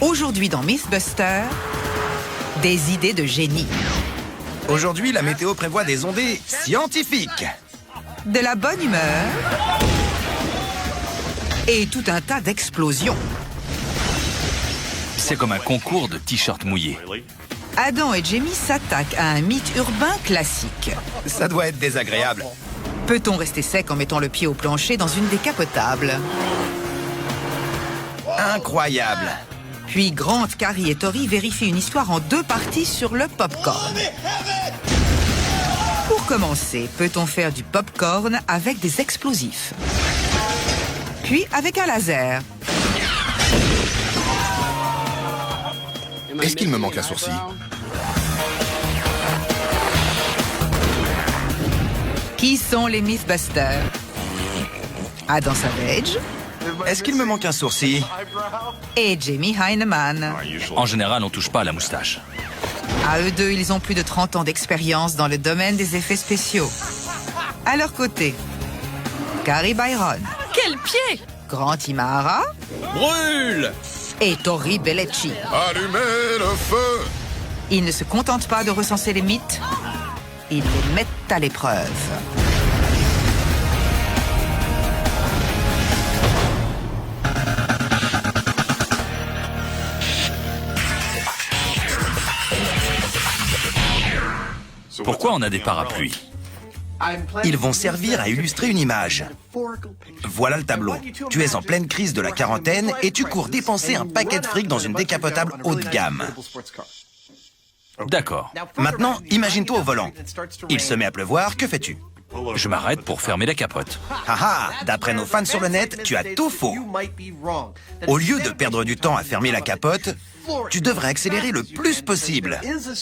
Aujourd'hui dans Mythbusters, des idées de génie. Aujourd'hui, la météo prévoit des ondées scientifiques. De la bonne humeur et tout un tas d'explosions. C'est comme un concours de t-shirts mouillés. Adam et Jamie s'attaquent à un mythe urbain classique. Ça doit être désagréable. Peut-on rester sec en mettant le pied au plancher dans une décapotable? Incroyable. Puis Grant, Carrie et Tori vérifient une histoire en 2 parties sur le popcorn. Pour commencer, peut-on faire du popcorn avec des explosifs? Puis avec un laser. Est-ce qu'il me manque un sourcil? Qui sont les Mythbusters? Adam Savage Est-ce qu'il me manque un sourcil? et Jamie Heineman. En général, on touche pas à la moustache. À eux deux, ils ont plus de 30 ans d'expérience dans le domaine des effets spéciaux. À leur côté, Carrie Byron, Quel pied! Grant Imahara Brûle! et Tori Bellecci. Allumez le feu! Ils ne se contentent pas de recenser les mythes, ils les mettent à l'épreuve. Pourquoi on a des parapluies? Ils vont servir à illustrer une image. Voilà le tableau. Tu es en pleine crise de la quarantaine et tu cours dépenser un paquet de fric dans une décapotable haut de gamme. D'accord. Maintenant, imagine-toi au volant. Il se met à pleuvoir, que fais-tu? Je m'arrête pour fermer la capote. Haha, d'après nos fans sur le net, tu as tout faux. Au lieu de perdre du temps à fermer la capote, tu devrais accélérer le plus possible.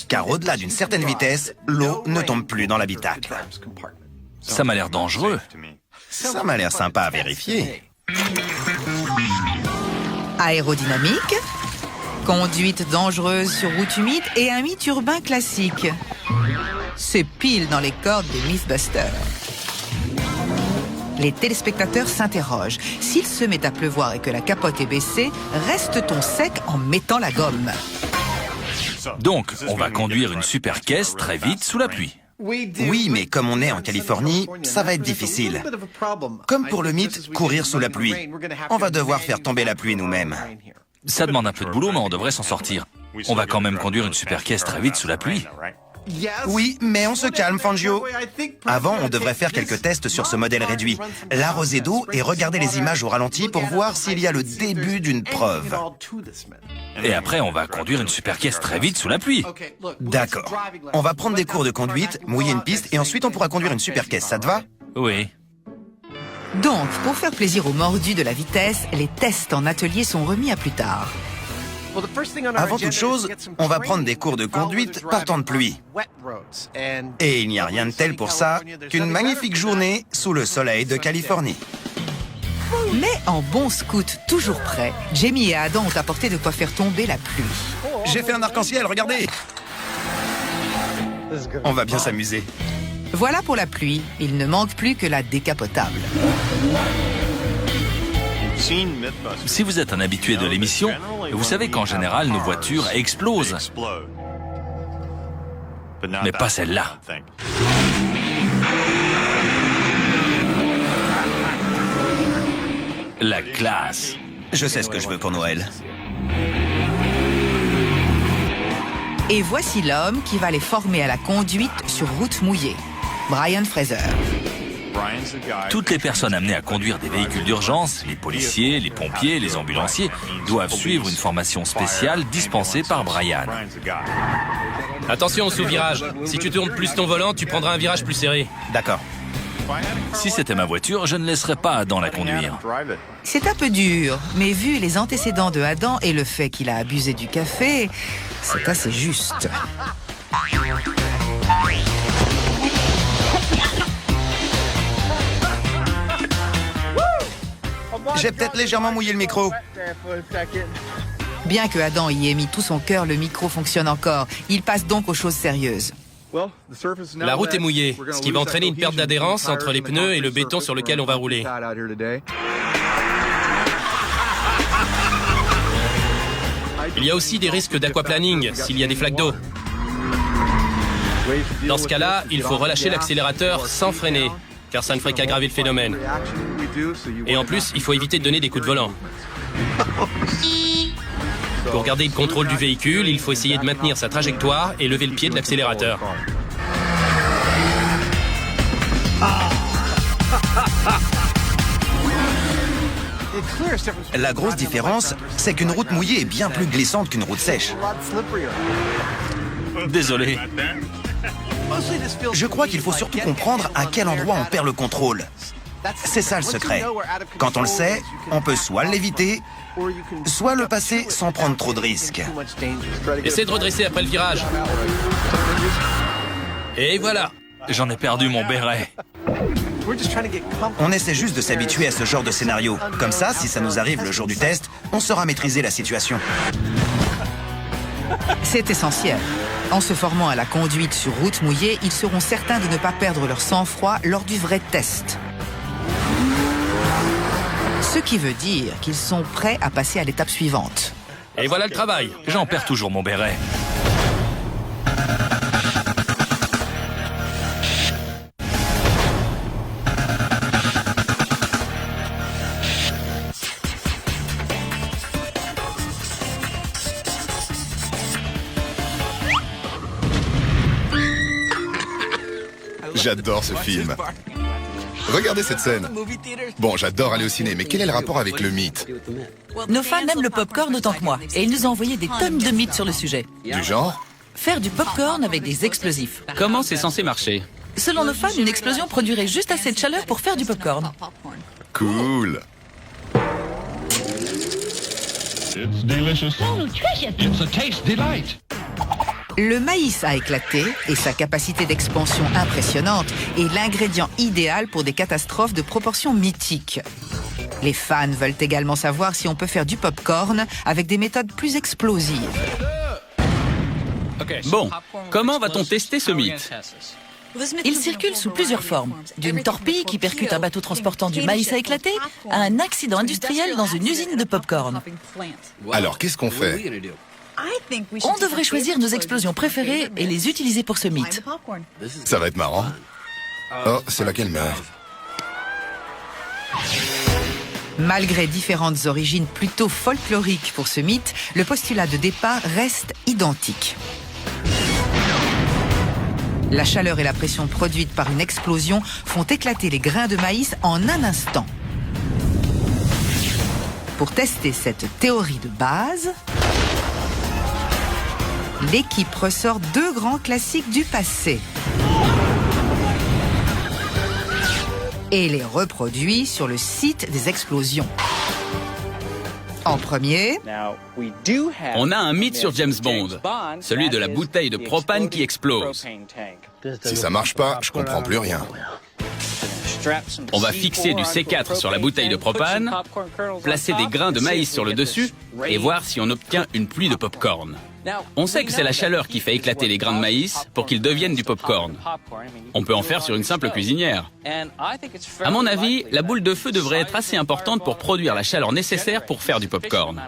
Car au-delà d'une certaine vitesse, l'eau ne tombe plus dans l'habitacle. Ça m'a l'air dangereux. Ça m'a l'air sympa à vérifier. Aérodynamique, conduite dangereuse sur route humide et un mythe urbain classique. C'est pile dans les cordes des Mythbusters. Les téléspectateurs s'interrogent. S'il se met à pleuvoir et que la capote est baissée, reste-t-on sec en mettant la gomme? Donc, on va conduire une super caisse très vite sous la pluie. Oui, mais comme on est en Californie, ça va être difficile. Comme pour le mythe, courir sous la pluie. On va devoir faire tomber la pluie nous-mêmes. Ça demande un peu de boulot, mais on devrait s'en sortir. On va quand même conduire une super caisse très vite sous la pluie. Oui, mais on se calme, Fangio. Avant, on devrait faire quelques tests sur ce modèle réduit. L'arroser d'eau et regarder les images au ralenti pour voir s'il y a le début d'une preuve. Et après, on va conduire une super caisse très vite sous la pluie. D'accord. On va prendre des cours de conduite, mouiller une piste et ensuite on pourra conduire une super caisse, ça te va? Oui. Donc, pour faire plaisir aux mordus de la vitesse, les tests en atelier sont remis à plus tard. Avant toute chose, on va prendre des cours de conduite par temps de pluie. Et il n'y a rien de tel pour ça qu'une magnifique journée sous le soleil de Californie. Mais en bon scout toujours prêt, Jamie et Adam ont apporté de quoi faire tomber la pluie. J'ai fait un arc-en-ciel, regardez! On va bien s'amuser. Voilà pour la pluie, il ne manque plus que la décapotable. Si vous êtes un habitué de l'émission, vous savez qu'en général, nos voitures explosent. Mais pas celle-là. La classe. Je sais ce que je veux pour Noël. Et voici l'homme qui va les former à la conduite sur route mouillée. Brian Fraser. Toutes les personnes amenées à conduire des véhicules d'urgence, les policiers, les pompiers, les ambulanciers, doivent suivre une formation spéciale dispensée par Brian. Attention au sous-virage. Si tu tournes plus ton volant, tu prendras un virage plus serré. D'accord. Si c'était ma voiture, je ne laisserais pas Adam la conduire. C'est un peu dur, mais vu les antécédents de Adam et le fait qu'il a abusé du café, c'est assez juste. J'ai peut-être légèrement mouillé le micro. Bien que Adam y ait mis tout son cœur, le micro fonctionne encore. Il passe donc aux choses sérieuses. La route est mouillée, ce qui va entraîner une perte d'adhérence entre les pneus et le béton sur lequel on va rouler. Il y a aussi des risques d'aquaplaning s'il y a des flaques d'eau. Dans ce cas-là, il faut relâcher l'accélérateur sans freiner, car ça ne ferait qu'aggraver le phénomène. Et en plus, il faut éviter de donner des coups de volant. Pour garder le contrôle du véhicule, il faut essayer de maintenir sa trajectoire et lever le pied de l'accélérateur. La grosse différence, c'est qu'une route mouillée est bien plus glissante qu'une route sèche. Désolé. Je crois qu'il faut surtout comprendre à quel endroit on perd le contrôle. C'est ça le secret. Quand on le sait, on peut soit l'éviter, soit le passer sans prendre trop de risques. Essayez de redresser après le virage. Et voilà. J'en ai perdu mon béret. On essaie juste de s'habituer à ce genre de scénario. Comme ça, si ça nous arrive le jour du test, on saura maîtriser la situation. C'est essentiel. En se formant à la conduite sur route mouillée, ils seront certains de ne pas perdre leur sang-froid lors du vrai test. Ce qui veut dire qu'ils sont prêts à passer à l'étape suivante. Et voilà le travail. J'en perds toujours mon béret. J'adore ce film. Regardez cette scène. Bon, j'adore aller au ciné, mais quel est le rapport avec le mythe? Nos fans aiment le popcorn autant que moi, et ils nous ont envoyé des tonnes de mythes sur le sujet. Du genre? Faire du popcorn avec des explosifs. Comment c'est censé marcher? Selon nos fans, une explosion produirait juste assez de chaleur pour faire du popcorn. Cool. Le maïs à éclater et sa capacité d'expansion impressionnante est l'ingrédient idéal pour des catastrophes de proportions mythiques. Les fans veulent également savoir si on peut faire du popcorn avec des méthodes plus explosives. Bon, comment va-t-on tester ce mythe? Il circule sous plusieurs formes. D'une torpille qui percute un bateau transportant du maïs à éclater à un accident industriel dans une usine de popcorn. Alors, qu'est-ce qu'on fait? On devrait choisir nos explosions préférées et les utiliser pour ce mythe. Ça va être marrant. Oh, c'est là qu'elle meurt. Malgré différentes origines plutôt folkloriques pour ce mythe, le postulat de départ reste identique. La chaleur et la pression produites par une explosion font éclater les grains de maïs en un instant. Pour tester cette théorie de base, l'équipe ressort deux grands classiques du passé et les reproduit sur le site des explosions. En premier, On a un mythe sur James Bond, celui de la bouteille de propane qui explose. Si ça marche pas, je comprends plus rien. On va fixer du C4 sur la bouteille de propane, placer des grains de maïs sur le dessus et voir si on obtient une pluie de popcorn. On sait que c'est la chaleur qui fait éclater les grains de maïs pour qu'ils deviennent du popcorn. On peut en faire sur une simple cuisinière. À mon avis, la boule de feu devrait être assez importante pour produire la chaleur nécessaire pour faire du popcorn.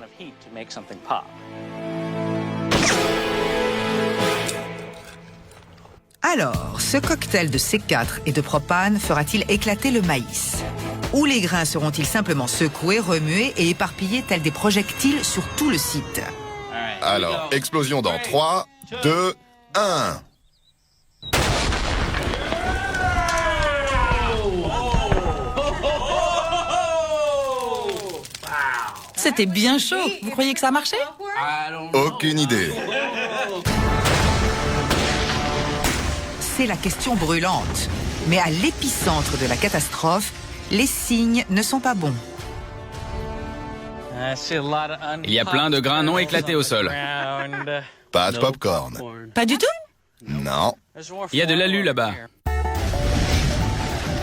alors, ce cocktail de C4 et de propane fera-t-il éclater le maïs? Ou les grains seront-ils simplement secoués, remués et éparpillés tels des projectiles sur tout le site? Alors, explosion dans 3, 2, 1. C'était bien chaud. Vous croyez que ça a marché? Aucune idée. C'est la question brûlante. Mais à l'épicentre de la catastrophe, les signes ne sont pas bons. Il y a plein de grains non éclatés au sol. Pas de popcorn. Pas du tout? Non. Il y a de l'alu là-bas.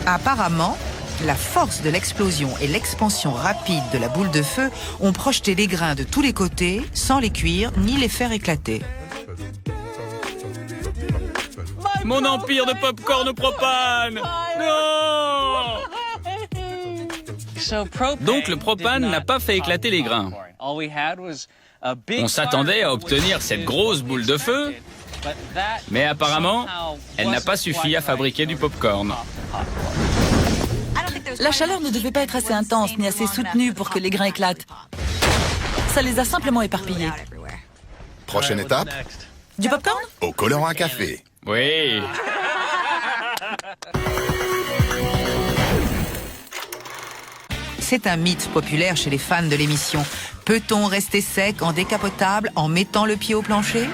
Apparemment, la force de l'explosion et l'expansion rapide de la boule de feu ont projeté les grains de tous les côtés sans les cuire ni les faire éclater. Mon empire de popcorn au propane! Non! Donc le propane n'a pas fait éclater les grains. On s'attendait à obtenir cette grosse boule de feu, mais apparemment, elle n'a pas suffi à fabriquer du popcorn. La chaleur ne devait pas être assez intense ni assez soutenue pour que les grains éclatent. Ça les a simplement éparpillés. Prochaine étape, Du popcorn? au colorant à café. Oui. C'est un mythe populaire chez les fans de l'émission. Peut-on rester sec en décapotable en mettant le pied au plancher?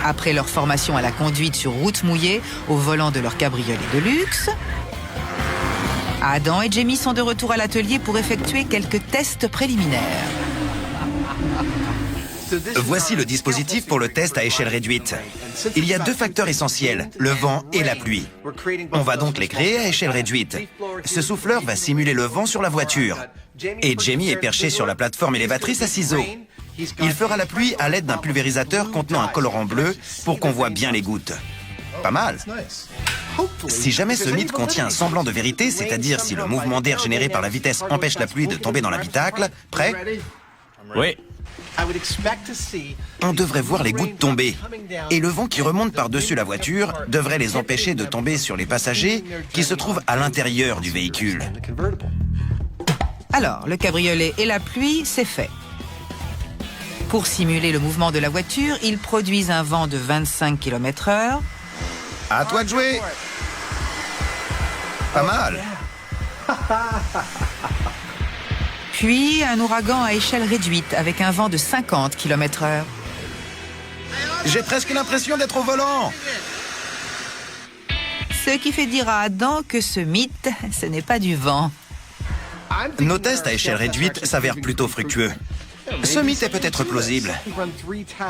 Après leur formation à la conduite sur route mouillée, au volant de leur cabriolet de luxe, Adam et Jamie sont de retour à l'atelier pour effectuer quelques tests préliminaires. Voici le dispositif pour le test à échelle réduite. Il y a 2 facteurs essentiels, le vent et la pluie. On va donc les créer à échelle réduite. Ce souffleur va simuler le vent sur la voiture. Et Jamie est perché sur la plateforme élévatrice à ciseaux. Il fera la pluie à l'aide d'un pulvérisateur contenant un colorant bleu pour qu'on voit bien les gouttes. Pas mal. Si jamais ce mythe contient un semblant de vérité, c'est-à-dire si le mouvement d'air généré par la vitesse empêche la pluie de tomber dans l'habitacle, prêt? Oui. On devrait voir les gouttes tomber. Et le vent qui remonte par-dessus la voiture devrait les empêcher de tomber sur les passagers qui se trouvent à l'intérieur du véhicule. Alors, le cabriolet et la pluie, c'est fait. Pour simuler le mouvement de la voiture, ils produisent un vent de 25 km/h. À toi de jouer. Pas mal. Puis un ouragan à échelle réduite avec un vent de 50 km/h. J'ai presque l'impression d'être au volant. Ce qui fait dire à Adam que ce mythe, ce n'est pas du vent. Nos tests à échelle réduite s'avèrent plutôt fructueux. Ce mythe est peut-être plausible.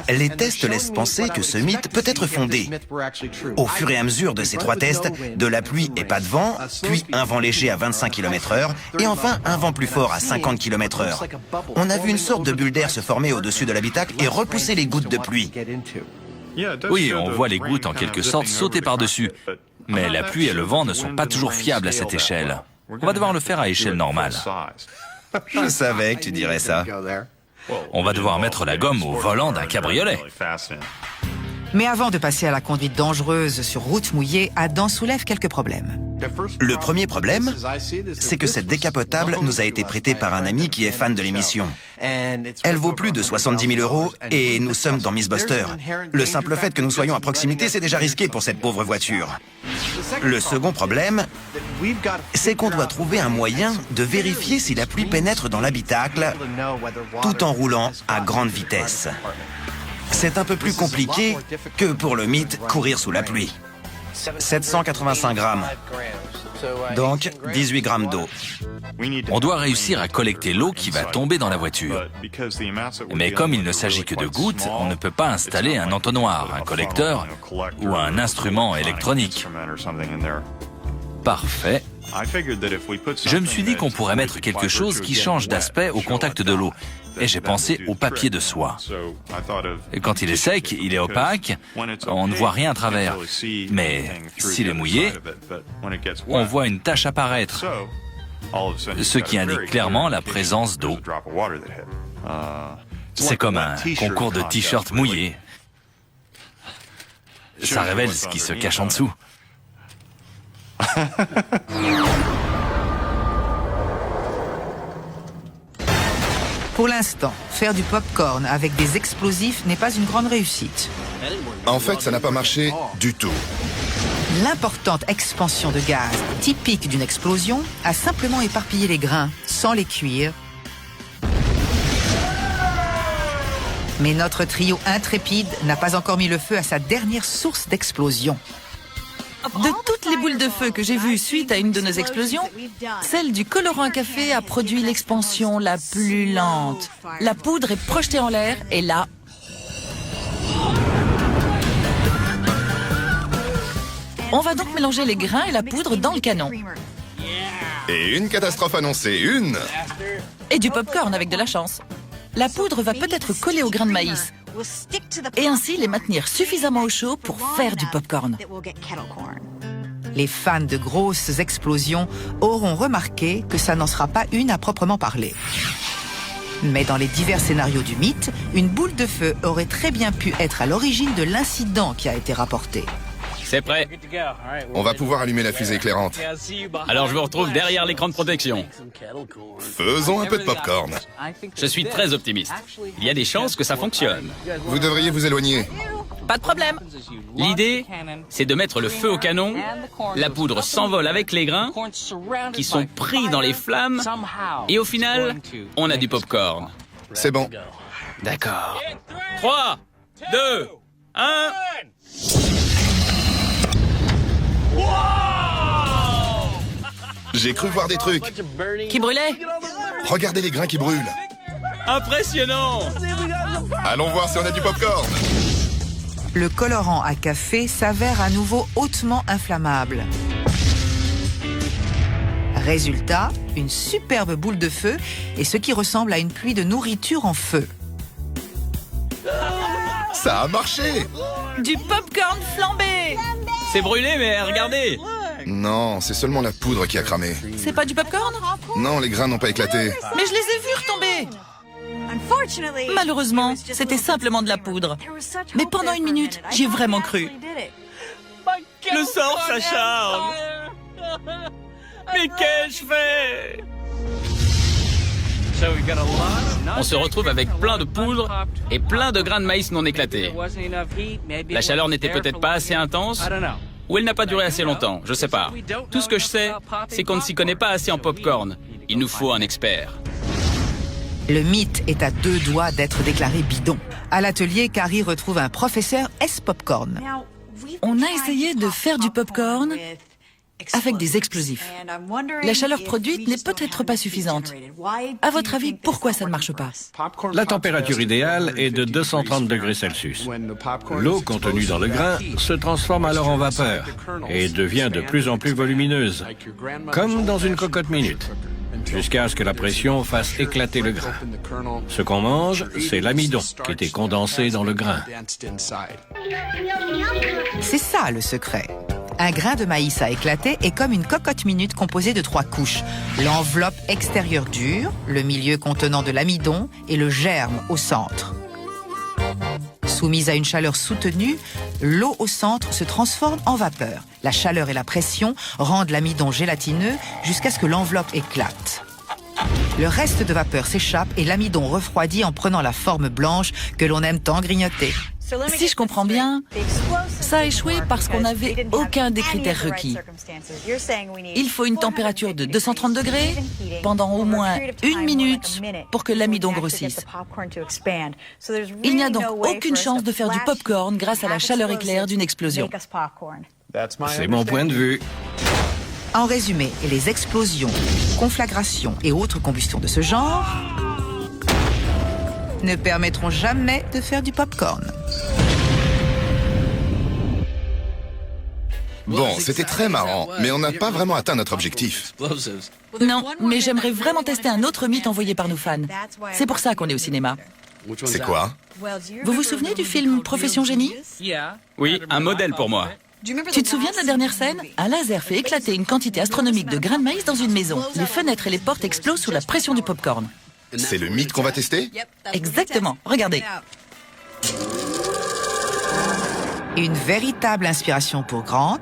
Les tests laissent penser que ce mythe peut être fondé. Au fur et à mesure de ces 3 tests, de la pluie et pas de vent, puis un vent léger à 25 km/h, et enfin un vent plus fort à 50 km/h. On a vu une sorte de bulle d'air se former au-dessus de l'habitacle et repousser les gouttes de pluie. Oui, on voit les gouttes en quelque sorte sauter par-dessus. Mais la pluie et le vent ne sont pas toujours fiables à cette échelle. On va devoir le faire à échelle normale. Je savais que tu dirais ça. On va devoir mettre la gomme au volant d'un cabriolet. Mais avant de passer à la conduite dangereuse sur route mouillée, Adam soulève quelques problèmes. Le premier problème, c'est que cette décapotable nous a été prêtée par un ami qui est fan de l'émission. Elle vaut plus de 70 000 € et nous sommes dans Mythbusters. Le simple fait que nous soyons à proximité, c'est déjà risqué pour cette pauvre voiture. Le second problème, c'est qu'on doit trouver un moyen de vérifier si la pluie pénètre dans l'habitacle tout en roulant à grande vitesse. C'est un peu plus compliqué que pour le mythe courir sous la pluie. 785 grammes. Donc 18 grammes d'eau. On doit réussir à collecter l'eau qui va tomber dans la voiture. Mais comme il ne s'agit que de gouttes, on ne peut pas installer un entonnoir, un collecteur ou un instrument électronique. Parfait. Je me suis dit qu'on pourrait mettre quelque chose qui change d'aspect au contact de l'eau. Et j'ai pensé au papier de soie. Et quand il est sec, il est opaque, on ne voit rien à travers. Mais s'il est mouillé, on voit une tache apparaître, ce qui indique clairement la présence d'eau. C'est comme un concours de t-shirts mouillés. Ça révèle ce qui se cache en dessous. Pour l'instant, faire du popcorn avec des explosifs n'est pas une grande réussite. En fait, ça n'a pas marché du tout. L'importante expansion de gaz, typique d'une explosion, a simplement éparpillé les grains, sans les cuire. Mais notre trio intrépide n'a pas encore mis le feu à sa dernière source d'explosion. De toutes les boules de feu que j'ai vues suite à une de nos explosions, celle du colorant à café a produit l'expansion la plus lente. La poudre est projetée en l'air et là... On va donc mélanger les grains et la poudre dans le canon. Et une catastrophe annoncée, une! Et du popcorn avec de la chance. La poudre va peut-être coller aux grains de maïs et ainsi les maintenir suffisamment au chaud pour faire du popcorn. Les fans de grosses explosions auront remarqué que ça n'en sera pas une à proprement parler. Mais dans les divers scénarios du mythe, une boule de feu aurait très bien pu être à l'origine de l'incident qui a été rapporté. C'est prêt. On va pouvoir allumer la fusée éclairante. Alors je vous retrouve derrière l'écran de protection. Faisons un peu de popcorn. Je suis très optimiste. Il y a des chances que ça fonctionne. Vous devriez vous éloigner. Pas de problème. L'idée, c'est de mettre le feu au canon, la poudre s'envole avec les grains, qui sont pris dans les flammes, et au final, on a du popcorn. C'est bon. D'accord. 3, 2, 1... J'ai cru voir des trucs. Qui brûlait? Regardez les grains qui brûlent. Impressionnant! Allons voir si on a du popcorn. Le colorant à café s'avère à nouveau hautement inflammable. Résultat, une superbe boule de feu et ce qui ressemble à une pluie de nourriture en feu. Ça a marché. Du popcorn flambé! C'est brûlé, mais regardez! Non, c'est seulement la poudre qui a cramé. C'est pas du popcorn? Non, les grains n'ont pas éclaté. Mais je les ai vus retomber! Malheureusement, c'était simplement de la poudre. Mais pendant une minute, j'y ai vraiment cru. Le sort s'acharne! Mais qu'ai-je fait? On se retrouve avec plein de poudre et plein de grains de maïs non éclatés. La chaleur n'était peut-être pas assez intense, ou elle n'a pas duré assez longtemps, je sais pas. Tout ce que je sais, c'est qu'on ne s'y connaît pas assez en popcorn. Il nous faut un expert. Le mythe est à 2 doigts d'être déclaré bidon. À l'atelier, Carrie retrouve un professeur S-Popcorn. On a essayé de faire du popcorn avec des explosifs. La chaleur produite n'est peut-être pas suffisante. À votre avis, pourquoi ça ne marche pas? La température idéale est de 230 degrés Celsius. L'eau contenue dans le grain se transforme alors en vapeur et devient de plus en plus volumineuse, comme dans une cocotte minute, jusqu'à ce que la pression fasse éclater le grain. Ce qu'on mange, c'est l'amidon qui était condensé dans le grain. C'est ça le secret. Un grain de maïs à éclater est comme une cocotte minute composée de 3 couches. L'enveloppe extérieure dure, le milieu contenant de l'amidon et le germe au centre. Soumise à une chaleur soutenue, l'eau au centre se transforme en vapeur. La chaleur et la pression rendent l'amidon gélatineux jusqu'à ce que l'enveloppe éclate. Le reste de vapeur s'échappe et l'amidon refroidit en prenant la forme blanche que l'on aime tant grignoter. Si je comprends bien, ça a échoué parce qu'on n'avait aucun des critères requis. Il faut une température de 230 degrés pendant au moins 1 minute pour que l'amidon grossisse. Il n'y a donc aucune chance de faire du popcorn grâce à la chaleur éclair d'une explosion. C'est mon point de vue. En résumé, les explosions, conflagrations et autres combustions de ce genre ne permettront jamais de faire du popcorn. Bon, c'était très marrant, mais on n'a pas vraiment atteint notre objectif. Non, mais j'aimerais vraiment tester un autre mythe envoyé par nos fans. C'est pour ça qu'on est au cinéma. C'est quoi? Vous vous souvenez du film Profession Génie? Oui, un modèle pour moi. Tu te souviens de la dernière scène? Un laser fait éclater une quantité astronomique de grains de maïs dans une maison. Les fenêtres et les portes explosent sous la pression du popcorn. C'est le mythe qu'on va tester? Exactement, regardez. Une véritable inspiration pour Grant,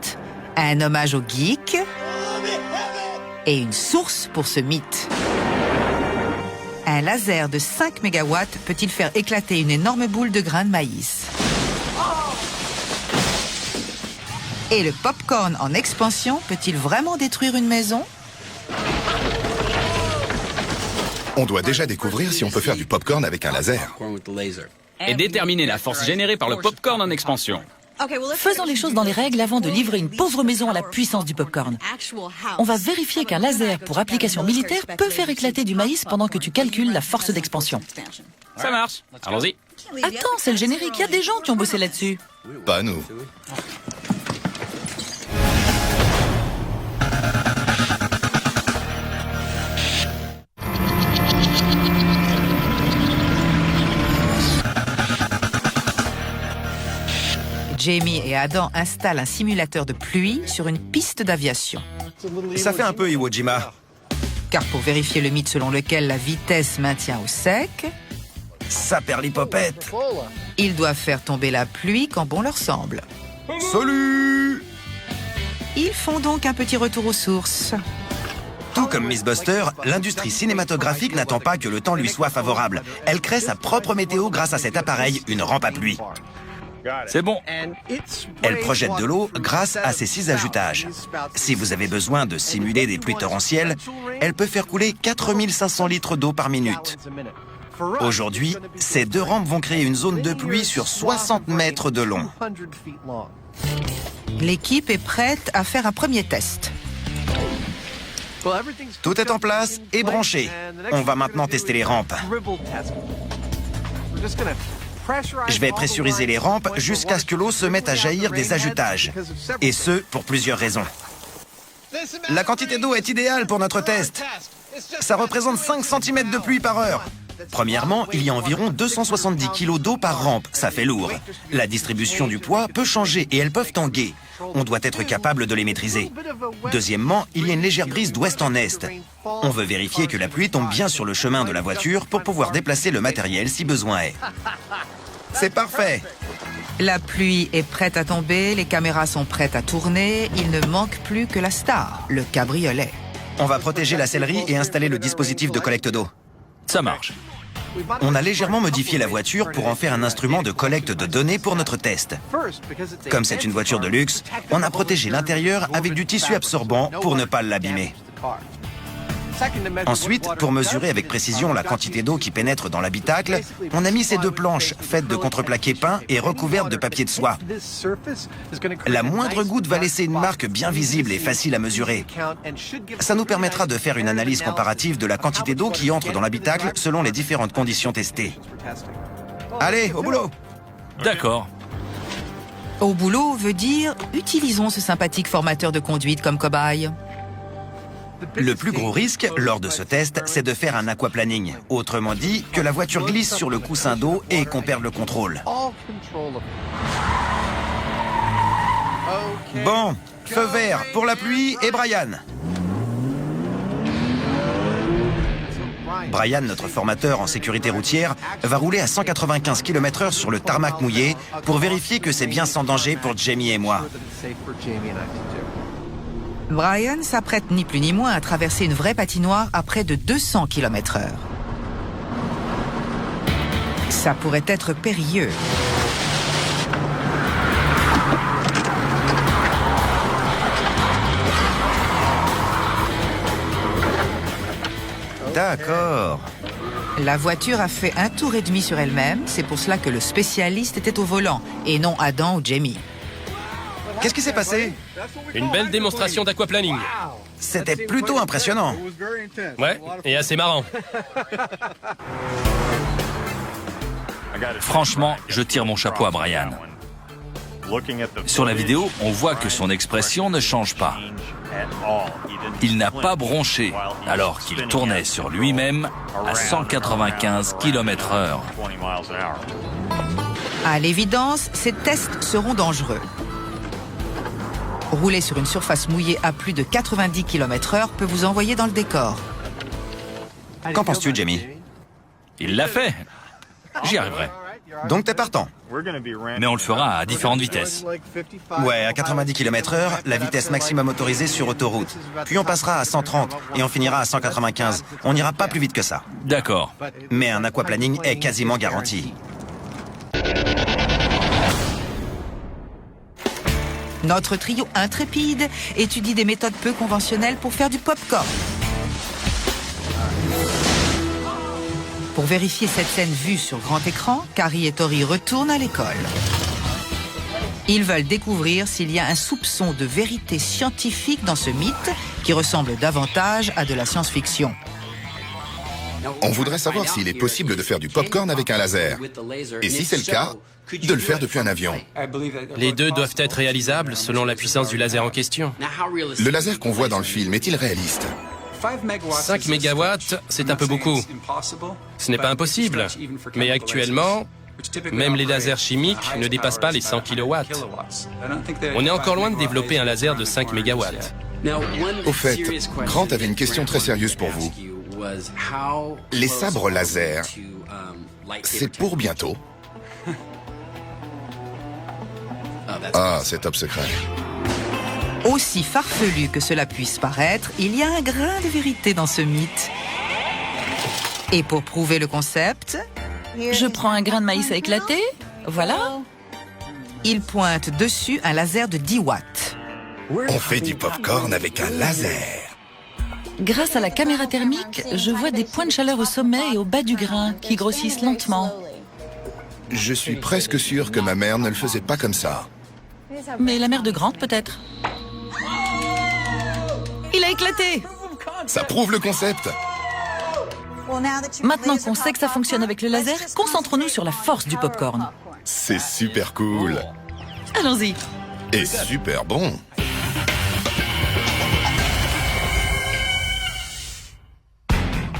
un hommage au geek et une source pour ce mythe. Un laser de 5 MW peut-il faire éclater une énorme boule de grains de maïs? Et le popcorn en expansion peut-il vraiment détruire une maison? On doit déjà découvrir si on peut faire du popcorn avec un laser. Et déterminer la force générée par le popcorn en expansion. Faisons les choses dans les règles avant de livrer une pauvre maison à la puissance du popcorn. On va vérifier qu'un laser pour application militaire peut faire éclater du maïs pendant que tu calcules la force d'expansion. Ça marche. Allons-y. Attends, c'est le générique. Il y a des gens qui ont bossé là-dessus. Pas nous. Jamie et Adam installent un simulateur de pluie sur une piste d'aviation. Ça fait un peu Iwo Jima. car pour vérifier le mythe selon lequel la vitesse maintient au sec, Saperlipopette. ils doivent faire tomber la pluie quand bon leur semble. Salut! Ils font donc un petit retour aux sources. Tout comme Miss Buster, l'industrie cinématographique n'attend pas que le temps lui soit favorable. Elle crée sa propre météo grâce à cet appareil, une rampe à pluie. C'est bon. Elle projette de l'eau grâce à ses 6 ajutages. Si vous avez besoin de simuler des pluies torrentielles, elle peut faire couler 4500 litres d'eau par minute. Aujourd'hui, ces 2 rampes vont créer une zone de pluie sur 60 mètres de long. L'équipe est prête à faire un premier test. Tout est en place et branché. On va maintenant tester les rampes. Je vais pressuriser les rampes jusqu'à ce que l'eau se mette à jaillir des ajutages. Et ce, pour plusieurs raisons. La quantité d'eau est idéale pour notre test. Ça représente 5 cm de pluie par heure. Premièrement, il y a environ 270 kg d'eau par rampe. Ça fait lourd. La distribution du poids peut changer et elles peuvent tanguer. On doit être capable de les maîtriser. Deuxièmement, il y a une légère brise d'ouest en est. On veut vérifier que la pluie tombe bien sur le chemin de la voiture pour pouvoir déplacer le matériel si besoin est. C'est parfait. La pluie est prête à tomber, les caméras sont prêtes à tourner, il ne manque plus que la star, le cabriolet. On va protéger la sellerie et installer le dispositif de collecte d'eau. Ça marche. On a légèrement modifié la voiture pour en faire un instrument de collecte de données pour notre test. Comme c'est une voiture de luxe, on a protégé l'intérieur avec du tissu absorbant pour ne pas l'abîmer. Ensuite, pour mesurer avec précision la quantité d'eau qui pénètre dans l'habitacle, on a mis ces 2 planches faites de contreplaqué peint et recouvertes de papier de soie. La moindre goutte va laisser une marque bien visible et facile à mesurer. Ça nous permettra de faire une analyse comparative de la quantité d'eau qui entre dans l'habitacle selon les différentes conditions testées. Allez, au boulot! D'accord. Au boulot veut dire, utilisons ce sympathique formateur de conduite comme cobaye. Le plus gros risque, lors de ce test, c'est de faire un aquaplaning. Autrement dit, que la voiture glisse sur le coussin d'eau et qu'on perde le contrôle. Bon, feu vert pour la pluie et Brian. Brian, notre formateur en sécurité routière, va rouler à 195 km/h sur le tarmac mouillé pour vérifier que c'est bien sans danger pour Jamie et moi. Brian s'apprête ni plus ni moins à traverser une vraie patinoire à près de 200 km/h. Ça pourrait être périlleux. D'accord. La voiture a fait un tour et demi sur elle-même, c'est pour cela que le spécialiste était au volant, et non Adam ou Jamie. Qu'est-ce qui s'est passé? Une belle démonstration d'aquaplaning. C'était plutôt impressionnant. Ouais, et assez marrant. Franchement, je tire mon chapeau à Brian. Sur la vidéo, on voit que son expression ne change pas. Il n'a pas bronché, alors qu'il tournait sur lui-même à 195 km/h. À l'évidence, ces tests seront dangereux. Rouler sur une surface mouillée à plus de 90 km/h peut vous envoyer dans le décor. Qu'en penses-tu, Jamie? Il l'a fait. J'y arriverai. Donc t'es partant. Mais on le fera à différentes vitesses. Ouais, à 90 km/h, la vitesse maximum autorisée sur autoroute. Puis on passera à 130 et on finira à 195. On n'ira pas plus vite que ça. D'accord. Mais un aquaplaning est quasiment garanti. Notre trio intrépide étudie des méthodes peu conventionnelles pour faire du pop-corn. Pour vérifier cette scène vue sur grand écran, Carrie et Tori retournent à l'école. Ils veulent découvrir s'il y a un soupçon de vérité scientifique dans ce mythe qui ressemble davantage à de la science-fiction. On voudrait savoir s'il est possible de faire du popcorn avec un laser. Et si c'est le cas, de le faire depuis un avion. Les deux doivent être réalisables selon la puissance du laser en question. Le laser qu'on voit dans le film est-il réaliste? 5 mégawatts, c'est un peu beaucoup. Ce n'est pas impossible, mais actuellement, même les lasers chimiques ne dépassent pas les 100 kilowatts. On est encore loin de développer un laser de 5 mégawatts. Au fait, Grant avait une question très sérieuse pour vous. Les sabres laser, c'est pour bientôt? Ah, c'est top secret. Aussi farfelu que cela puisse paraître, il y a un grain de vérité dans ce mythe. Et pour prouver le concept, Je prends un grain de maïs à éclater. Voilà. il pointe dessus un laser de 10 watts. On fait du popcorn avec un laser. Grâce à la caméra thermique, je vois des points de chaleur au sommet et au bas du grain qui grossissent lentement. Je suis presque sûr que ma mère ne le faisait pas comme ça. Mais la mère de Grant, peut-être. Il a éclaté! Ça prouve le concept. Maintenant qu'on sait que ça fonctionne avec le laser, concentrons-nous sur la force du popcorn. C'est super cool. Allons-y. Et super bon.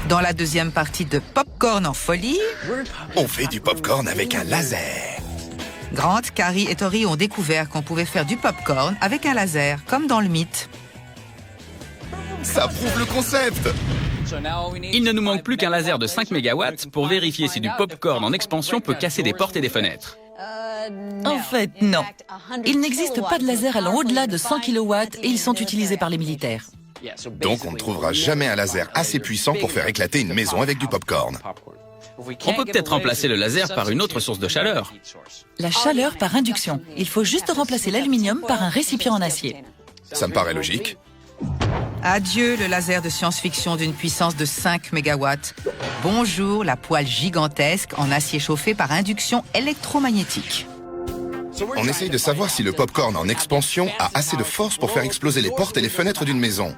Dans la deuxième partie de Popcorn en folie, On fait du popcorn avec un laser. Grant, Carrie et Tori ont découvert qu'on pouvait faire du popcorn avec un laser, comme dans le mythe. Ça prouve le concept. Il ne nous manque plus qu'un laser de 5 mégawatts pour vérifier si du popcorn en expansion peut casser des portes et des fenêtres. En fait, non. Il n'existe pas de laser allant au-delà de 100 kW et ils sont utilisés par les militaires. Donc on ne trouvera jamais un laser assez puissant pour faire éclater une maison avec du popcorn. On peut peut-être remplacer le laser par une autre source de chaleur. La chaleur par induction. Il faut juste remplacer l'aluminium par un récipient en acier. Ça me paraît logique. Adieu le laser de science-fiction d'une puissance de 5 mégawatts. Bonjour la poêle gigantesque en acier chauffé par induction électromagnétique. On essaye de savoir si le popcorn en expansion a assez de force pour faire exploser les portes et les fenêtres d'une maison.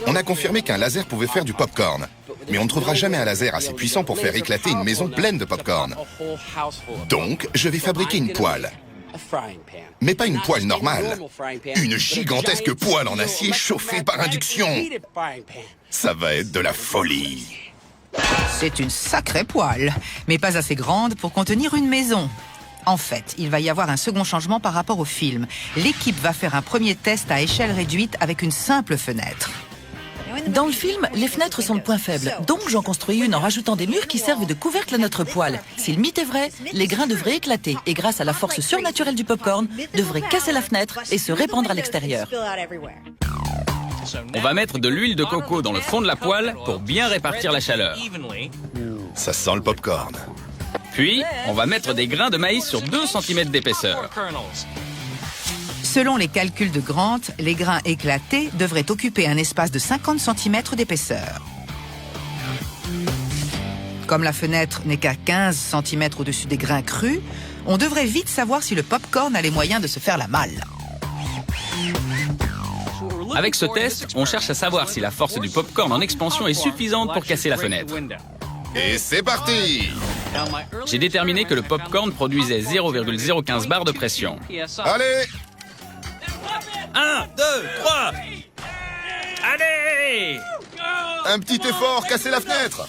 On a confirmé qu'un laser pouvait faire du popcorn, mais on ne trouvera jamais un laser assez puissant pour faire éclater une maison pleine de popcorn. Donc, je vais fabriquer une poêle. Mais pas une poêle normale. Une gigantesque poêle en acier chauffée par induction. Ça va être de la folie. C'est une sacrée poêle, mais pas assez grande pour contenir une maison. En fait, il va y avoir un second changement par rapport au film. L'équipe va faire un premier test à échelle réduite avec une simple fenêtre. Dans le film, les fenêtres sont le point faible. Donc j'en construis une en rajoutant des murs qui servent de couvercle à notre poêle. Si le mythe est vrai, les grains devraient éclater et grâce à la force surnaturelle du popcorn, devraient casser la fenêtre et se répandre à l'extérieur. On va mettre de l'huile de coco dans le fond de la poêle pour bien répartir la chaleur. Ça sent le popcorn. Puis, on va mettre des grains de maïs sur 2 cm d'épaisseur. Selon les calculs de Grant, les grains éclatés devraient occuper un espace de 50 cm d'épaisseur. Comme la fenêtre n'est qu'à 15 cm au-dessus des grains crus, on devrait vite savoir si le popcorn a les moyens de se faire la malle. Avec ce test, on cherche à savoir si la force du popcorn en expansion est suffisante pour casser la fenêtre. Et c'est parti! J'ai déterminé que le popcorn produisait 0,015 bar de pression. Allez! 1, 2, 3! Allez! Un petit effort, casser la fenêtre!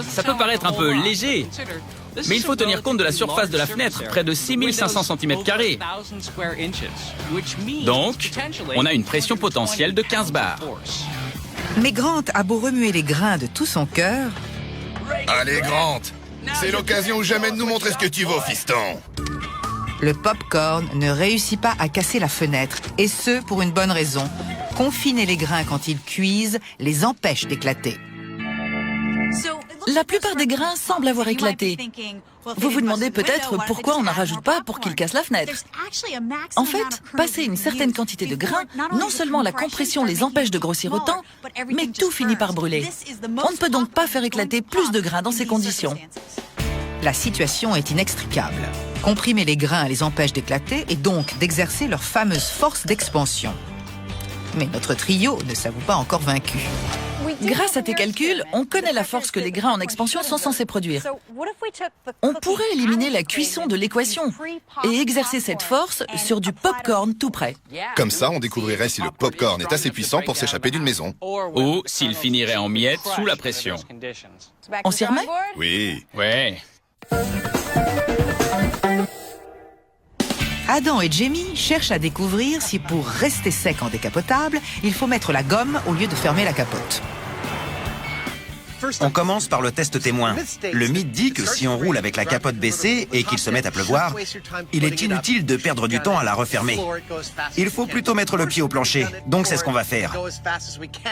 Ça peut paraître un peu léger, mais il faut tenir compte de la surface de la fenêtre, près de 6500 cm². Donc, on a une pression potentielle de 15 bars. Mais Grant a beau remuer les grains de tout son cœur, Allez, Grant! C'est l'occasion ou jamais de nous montrer ce que tu vaux, fiston! le popcorn ne réussit pas à casser la fenêtre, et ce pour une bonne raison. Confiner les grains quand ils cuisent les empêche d'éclater. La plupart des grains semblent avoir éclaté. Vous vous demandez peut-être pourquoi on n'en rajoute pas pour qu'ils cassent la fenêtre. En fait, passer une certaine quantité de grains, non seulement la compression les empêche de grossir autant, mais tout finit par brûler. On ne peut donc pas faire éclater plus de grains dans ces conditions. La situation est inextricable. Comprimer les grains les empêche d'éclater et donc d'exercer leur fameuse force d'expansion. Mais notre trio ne s'avoue pas encore vaincu. Grâce à tes calculs, on connaît la force que les grains en expansion sont censés produire. On pourrait éliminer la cuisson de l'équation et exercer cette force sur du popcorn tout prêt. Comme ça, on découvrirait si le popcorn est assez puissant pour s'échapper d'une maison. Ou s'il finirait en miettes sous la pression. On s'y remet ? Oui. Ouais. Adam et Jamie cherchent à découvrir si pour rester sec en décapotable, il faut mettre la gomme au lieu de fermer la capote. On commence par le test témoin. Le mythe dit que si on roule avec la capote baissée et qu'il se met à pleuvoir, il est inutile de perdre du temps à la refermer. Il faut plutôt mettre le pied au plancher, donc c'est ce qu'on va faire.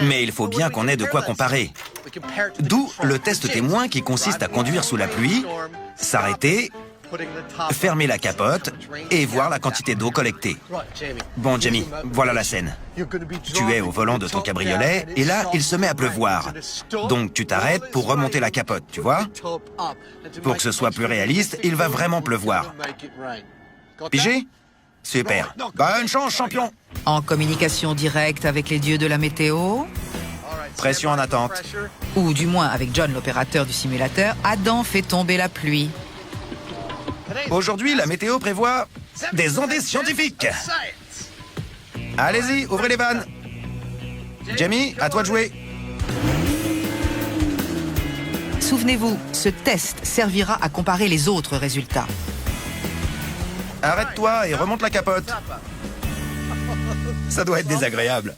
Mais il faut bien qu'on ait de quoi comparer. D'où le test témoin qui consiste à conduire sous la pluie, s'arrêter, fermer la capote et voir la quantité d'eau collectée. Bon, Jamie, voilà la scène. Tu es au volant de ton cabriolet et là, il se met à pleuvoir. Donc, tu t'arrêtes pour remonter la capote, tu vois? Pour que ce soit plus réaliste, il va vraiment pleuvoir. Pigé? Super. Bonne chance, champion! En communication directe avec les dieux de la météo, Pression en attente. ou du moins avec John, l'opérateur du simulateur, Adam fait tomber la pluie. Aujourd'hui, la météo prévoit des ondées scientifiques. Allez-y, ouvrez les vannes. Jamie, à toi de jouer. Souvenez-vous, ce test servira à comparer les autres résultats. Arrête-toi et remonte la capote. Ça doit être désagréable.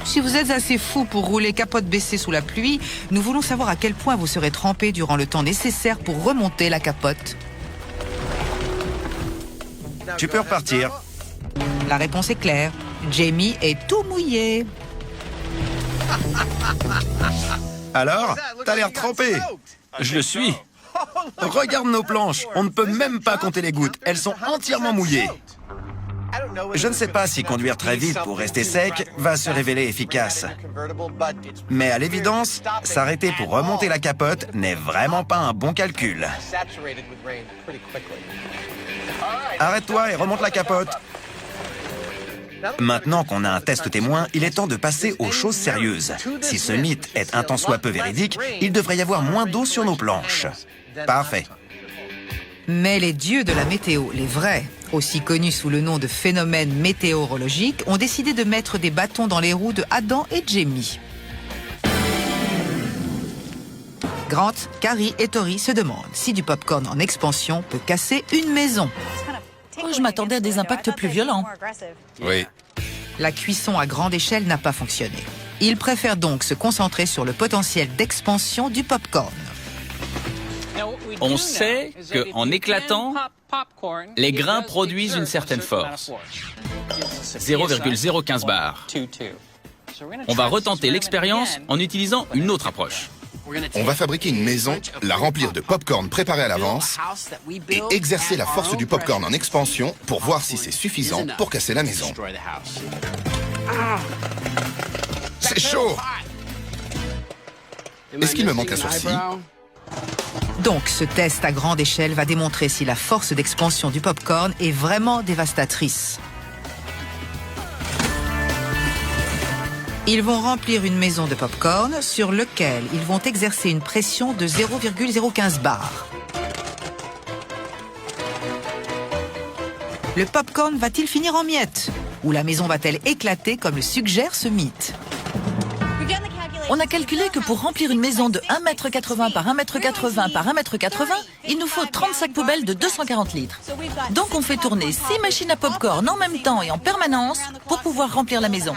Si vous êtes assez fou pour rouler capote baissée sous la pluie, nous voulons savoir à quel point vous serez trempé durant le temps nécessaire pour remonter la capote. Tu peux repartir. La réponse est claire. Jamie est tout mouillé. Alors, t'as l'air trempé. Je le suis. Regarde nos planches. On ne peut même pas compter les gouttes. Elles sont entièrement mouillées. Je ne sais pas si conduire très vite pour rester sec va se révéler efficace. Mais à l'évidence, s'arrêter pour remonter la capote n'est vraiment pas un bon calcul. Arrête-toi et remonte la capote. Maintenant qu'on a un test témoin, il est temps de passer aux choses sérieuses. Si ce mythe est un tant soit peu véridique, il devrait y avoir moins d'eau sur nos planches. Parfait. Mais les dieux de la météo, les vrais, aussi connus sous le nom de phénomènes météorologiques, ont décidé de mettre des bâtons dans les roues de Adam et Jamie. Grant, Carrie et Tori se demandent si du popcorn en expansion peut casser une maison. Oh, je m'attendais à des impacts plus violents. Oui. La cuisson à grande échelle n'a pas fonctionné. Ils préfèrent donc se concentrer sur le potentiel d'expansion du popcorn. On sait qu'en éclatant, les grains produisent une certaine force. 0,015 bar. On va retenter l'expérience en utilisant une autre approche. On va fabriquer une maison, la remplir de popcorn préparé à l'avance et exercer la force du popcorn en expansion pour voir si c'est suffisant pour casser la maison. C'est chaud! Est-ce qu'il me manque un sourcil? Donc, ce test à grande échelle va démontrer si la force d'expansion du popcorn est vraiment dévastatrice. Ils vont remplir une maison de popcorn sur lequel ils vont exercer une pression de 0,015 bar. Le popcorn va-t-il finir en miettes? Ou la maison va-t-elle éclater comme le suggère ce mythe? On a calculé que pour remplir une maison de 1,80 m par 1,80 m par 1,80 m, il nous faut 30 sacs poubelles de 240 litres. Donc on fait tourner 6 machines à popcorn en même temps et en permanence pour pouvoir remplir la maison.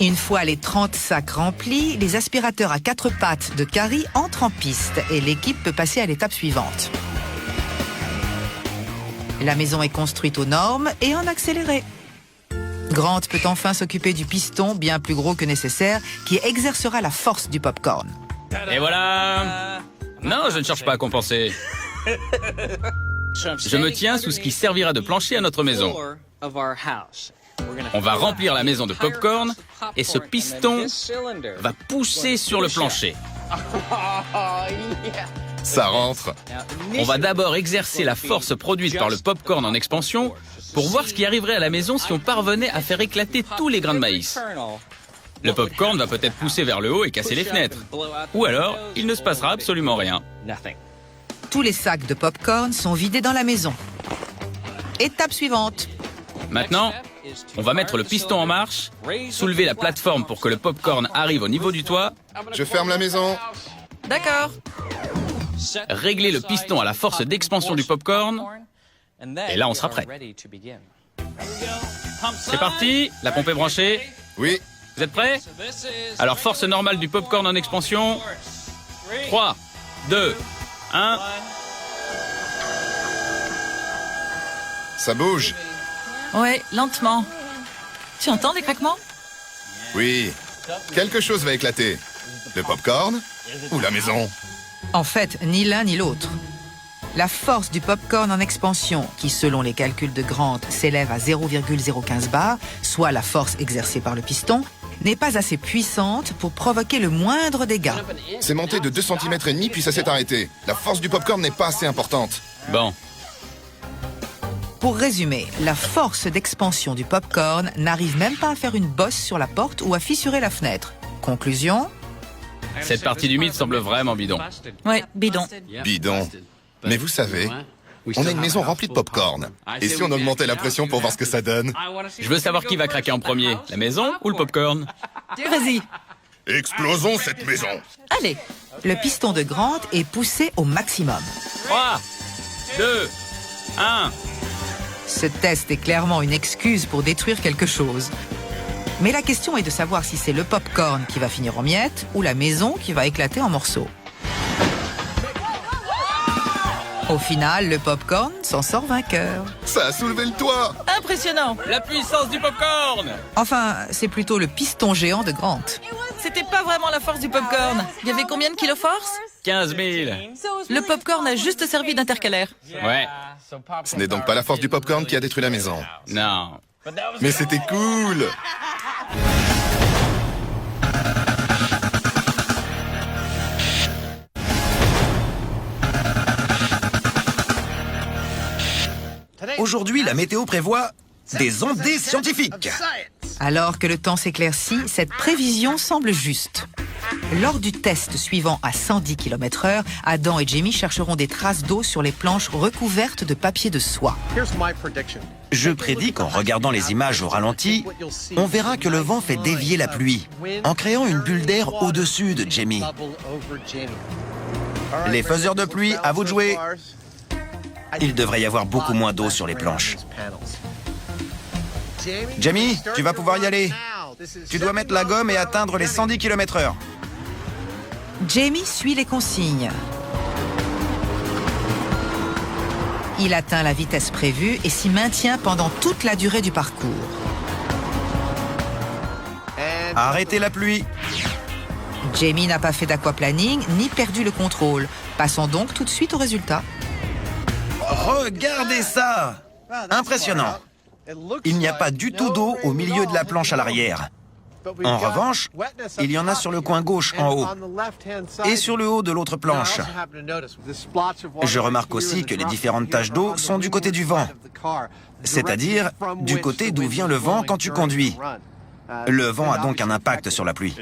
Une fois les 30 sacs remplis, les aspirateurs à 4 pattes de Carrie entrent en piste et l'équipe peut passer à l'étape suivante. La maison est construite aux normes et en accéléré. Grant peut enfin s'occuper du piston, bien plus gros que nécessaire, qui exercera la force du popcorn. Et voilà! Non, je ne cherche pas à compenser. Je me tiens sous ce qui servira de plancher à notre maison. On va remplir la maison de popcorn et ce piston va pousser sur le plancher. Ça rentre. On va d'abord exercer la force produite par le popcorn en expansion pour voir ce qui arriverait à la maison si on parvenait à faire éclater tous les grains de maïs. Le popcorn va peut-être pousser vers le haut et casser les fenêtres. Ou alors, il ne se passera absolument rien. Tous les sacs de popcorn sont vidés dans la maison. Étape suivante. Maintenant, on va mettre le piston en marche, soulever la plateforme pour que le popcorn arrive au niveau du toit, Je ferme la maison. D'accord. régler le piston à la force d'expansion du popcorn Et là, on sera prêt. C'est parti, la pompe est branchée. Oui. Vous êtes prêts? Alors, force normale du popcorn en expansion. 3, 2, 1... Ça bouge. Ouais, lentement. Tu entends des craquements? Oui. Quelque chose va éclater. Le popcorn ou la maison? En fait, ni l'un ni l'autre. La force du popcorn en expansion, qui selon les calculs de Grant s'élève à 0,015 bar, soit la force exercée par le piston, n'est pas assez puissante pour provoquer le moindre dégât. C'est monté de 2,5 cm puis ça s'est arrêté. La force du popcorn n'est pas assez importante. Bon. Pour résumer, la force d'expansion du popcorn n'arrive même pas à faire une bosse sur la porte ou à fissurer la fenêtre. Conclusion? Cette partie du mythe semble vraiment bidon. Ouais, bidon. Bidon. Mais vous savez, on a une maison remplie de popcorn. Et si on augmentait la pression pour voir ce que ça donne? Je veux savoir qui va craquer en premier, la maison ou le popcorn? Vas-y. Explosons cette maison. Allez, le piston de Grant est poussé au maximum. 3, 2, 1... Ce test est clairement une excuse pour détruire quelque chose. Mais la question est de savoir si c'est le popcorn qui va finir en miettes ou la maison qui va éclater en morceaux. Au final, le popcorn s'en sort vainqueur. Ça a soulevé le toit. Impressionnant. La puissance du popcorn! Enfin, c'est plutôt le piston géant de Grant. C'était pas vraiment la force du popcorn. Il y avait combien de kiloforce? 15 000. Le popcorn a juste servi d'intercalaire. Ouais. Ce n'est donc pas la force du popcorn qui a détruit la maison. Non. Mais c'était cool. Aujourd'hui, la météo prévoit des ondées scientifiques. Alors que le temps s'éclaircit, cette prévision semble juste. Lors du test suivant à 110 km/h, Adam et Jamie chercheront des traces d'eau sur les planches recouvertes de papier de soie. Je prédis qu'en regardant les images au ralenti, on verra que le vent fait dévier la pluie, en créant une bulle d'air au-dessus de Jamie. Les faiseurs de pluie, à vous de jouer. Il devrait y avoir beaucoup moins d'eau sur les planches. Jamie, tu vas pouvoir y aller. Tu dois mettre la gomme et atteindre les 110 km/h. Jamie suit les consignes. Il atteint la vitesse prévue et s'y maintient pendant toute la durée du parcours. Arrêtez la pluie. Jamie n'a pas fait d'aquaplaning ni perdu le contrôle. Passons donc tout de suite au résultat. Regardez ça! Impressionnant. Il n'y a pas du tout d'eau au milieu de la planche à l'arrière. En revanche, il y en a sur le coin gauche en haut et sur le haut de l'autre planche. Je remarque aussi que les différentes taches d'eau sont du côté du vent, c'est-à-dire du côté d'où vient le vent quand tu conduis. Le vent a donc un impact sur la pluie.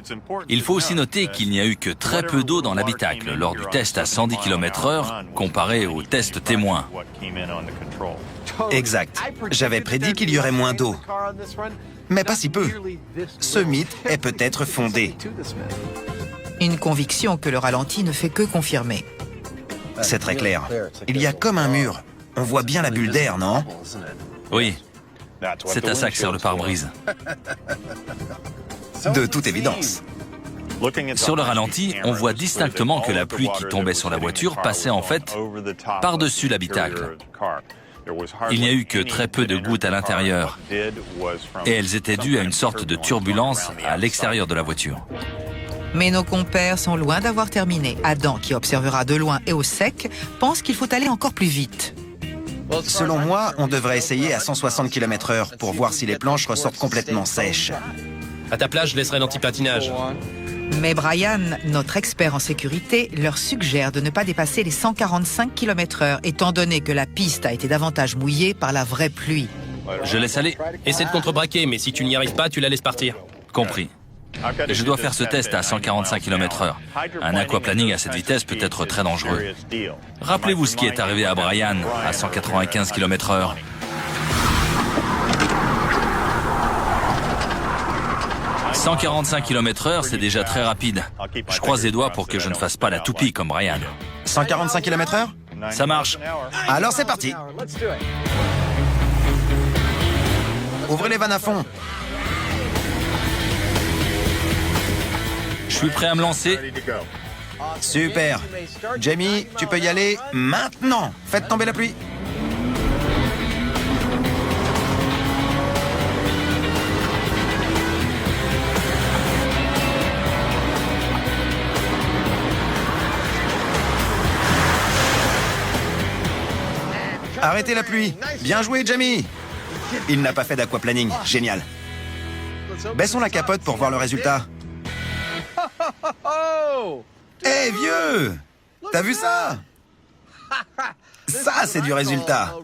Il faut aussi noter qu'il n'y a eu que très peu d'eau dans l'habitacle lors du test à 110 km/h comparé au test témoin. Exact. J'avais prédit qu'il y aurait moins d'eau. Mais pas si peu. Ce mythe est peut-être fondé. Une conviction que le ralenti ne fait que confirmer. C'est très clair. Il y a comme un mur. On voit bien la bulle d'air, non? Oui, c'est à ça que sert le pare-brise. De toute évidence. Sur le ralenti, on voit distinctement que la pluie qui tombait sur la voiture passait en fait par-dessus l'habitacle. Il n'y a eu que très peu de gouttes à l'intérieur et elles étaient dues à une sorte de turbulence à l'extérieur de la voiture. Mais nos compères sont loin d'avoir terminé. Adam, qui observera de loin et au sec, pense qu'il faut aller encore plus vite. Selon moi, on devrait essayer à 160 km/h pour voir si les planches ressortent complètement sèches. À ta place, je laisserai l'anti-patinage. Mais Brian, notre expert en sécurité, leur suggère de ne pas dépasser les 145 km/h, étant donné que la piste a été davantage mouillée par la vraie pluie. Je laisse aller. Essaie de contrebraquer, mais si tu n'y arrives pas, tu la laisses partir. Compris. Je dois faire ce test à 145 km/h. Un aquaplaning à cette vitesse peut être très dangereux. Rappelez-vous ce qui est arrivé à Brian à 195 km/h. « 145 km/h, c'est déjà très rapide. Je croise les doigts pour que je ne fasse pas la toupie comme Brian. » 145 km/h? Ça marche. Alors c'est parti. Ouvrez les vannes à fond. Je suis prêt à me lancer. Super. Jamie, tu peux y aller maintenant. Faites tomber la pluie. Arrêtez la pluie. Bien joué, Jamie. Il n'a pas fait d'aquaplaning. Génial. Baissons la capote pour voir le résultat. Hé, vieux! T'as vu ça? Ça, c'est du résultat.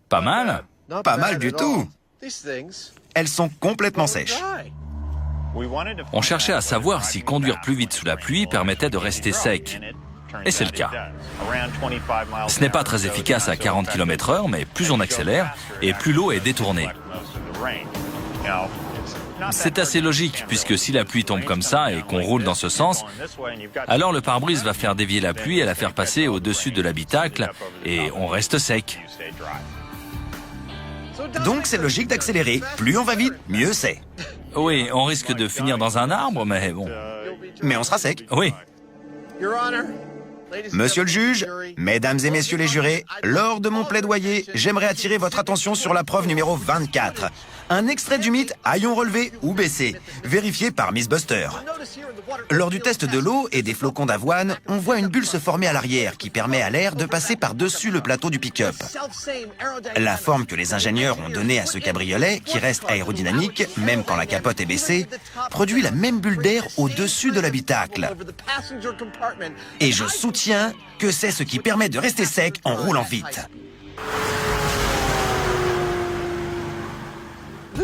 Pas mal. Pas mal du tout. Elles sont complètement sèches. On cherchait à savoir si conduire plus vite sous la pluie permettait de rester sec. Et c'est le cas. Ce n'est pas très efficace à 40 km/h, mais plus on accélère, et plus l'eau est détournée. C'est assez logique, puisque si la pluie tombe comme ça et qu'on roule dans ce sens, alors le pare-brise va faire dévier la pluie et la faire passer au-dessus de l'habitacle, et on reste sec. Donc c'est logique d'accélérer. Plus on va vite, mieux c'est. Oui, on risque de finir dans un arbre, mais bon. Mais on sera sec. Oui. Monsieur le juge, mesdames et messieurs les jurés, lors de mon plaidoyer, j'aimerais attirer votre attention sur la preuve numéro 24. Un extrait du mythe « Haillons relevés ou baissés », vérifié par Miss Buster. Lors du test de l'eau et des flocons d'avoine, on voit une bulle se former à l'arrière qui permet à l'air de passer par-dessus le plateau du pick-up. La forme que les ingénieurs ont donnée à ce cabriolet, qui reste aérodynamique, même quand la capote est baissée, produit la même bulle d'air au-dessus de l'habitacle. Et je soutiens que c'est ce qui permet de rester sec en roulant vite.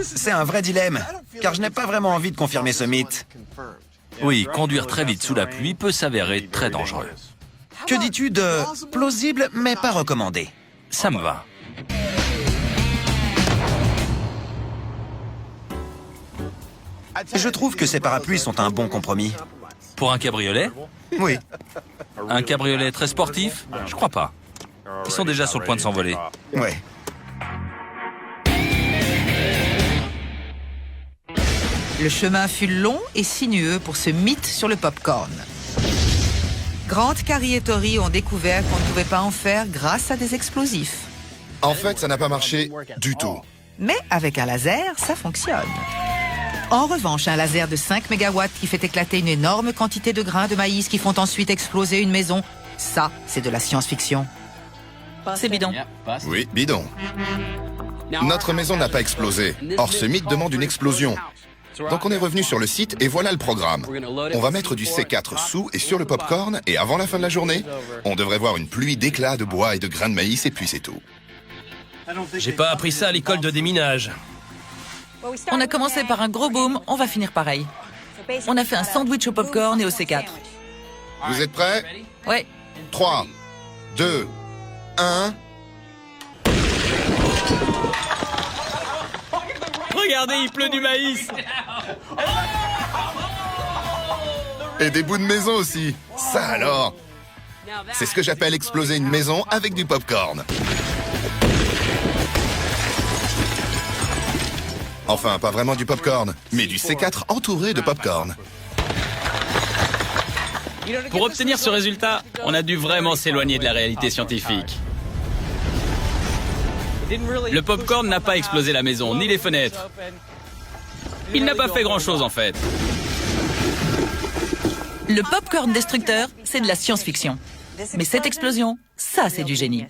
C'est un vrai dilemme, car je n'ai pas vraiment envie de confirmer ce mythe. Oui, conduire très vite sous la pluie peut s'avérer très dangereux. Que dis-tu de plausible mais pas recommandé? Ça me va. Je trouve que ces parapluies sont un bon compromis. Pour un cabriolet? Oui. Un cabriolet très sportif? Je crois pas. Ils sont déjà sur le point de s'envoler. Ouais. Le chemin fut long et sinueux pour ce mythe sur le popcorn. Grant, Carrie et Tori ont découvert qu'on ne pouvait pas en faire grâce à des explosifs. En fait, ça n'a pas marché du tout. Mais avec un laser, ça fonctionne. En revanche, un laser de 5 MW qui fait éclater une énorme quantité de grains de maïs qui font ensuite exploser une maison, ça, c'est de la science-fiction. C'est bidon. Oui, bidon. Notre maison n'a pas explosé. Or, ce mythe demande une explosion. Donc on est revenu sur le site et voilà le programme. On va mettre du C4 sous et sur le popcorn et avant la fin de la journée, on devrait voir une pluie d'éclats de bois et de grains de maïs et puis c'est tout. J'ai pas appris ça à l'école de déminage. On a commencé par un gros boom, on va finir pareil. On a fait un sandwich au popcorn et au C4. Vous êtes prêts? Ouais. 3, 2, 1... Regardez, il pleut du maïs. Et des bouts de maison aussi. Ça alors. C'est ce que j'appelle exploser une maison avec du popcorn. Enfin, pas vraiment du popcorn, mais du C4 entouré de popcorn. Pour obtenir ce résultat, on a dû vraiment s'éloigner de la réalité scientifique. Le popcorn n'a pas explosé la maison, ni les fenêtres. Il n'a pas fait grand-chose en fait. Le popcorn destructeur, c'est de la science-fiction. Mais cette explosion, ça, c'est du génie.